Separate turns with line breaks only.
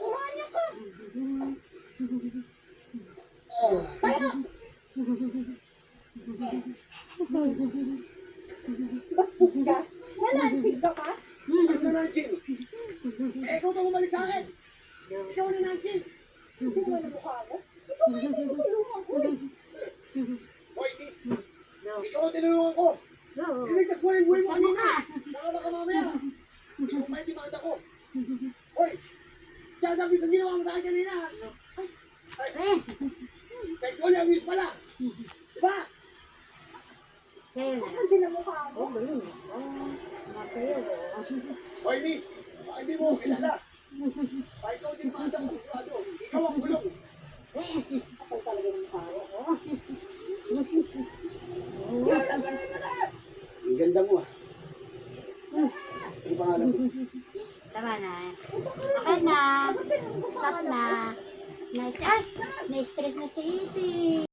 Kumanya ka. Kaya. Bastos ka. Nanansig ka pa?
Mas nanansig. Eh, ikaw ito bumalik sa akin. Ikaw ang nanansig.
Hindi mo na mukha mo. Ikaw nga yung tinutulungan ko eh.
Hoy, Tis. Ikaw ang tinulungan ko. Iligtas mo yung buhay mo kanina. Baka mamaya. Ikaw pa yung demanda ko. Hoy, sasabi sa ginawa mo sa akin kanina. Ay, sexual abuse pala. Diba?
Sa'yo na.
Kapal din ang mukha mo.
Hoy, Tis. Baka hindi mo ako kilala. Baka ikaw ang demanda ko sigurado. Ikaw ang gulong.
Kapal talaga ng mukha mo.
Ang ganda mo ah. Ano pangalan mo?
Tama na. Okay na. Stop na. Na-stress na si Iti.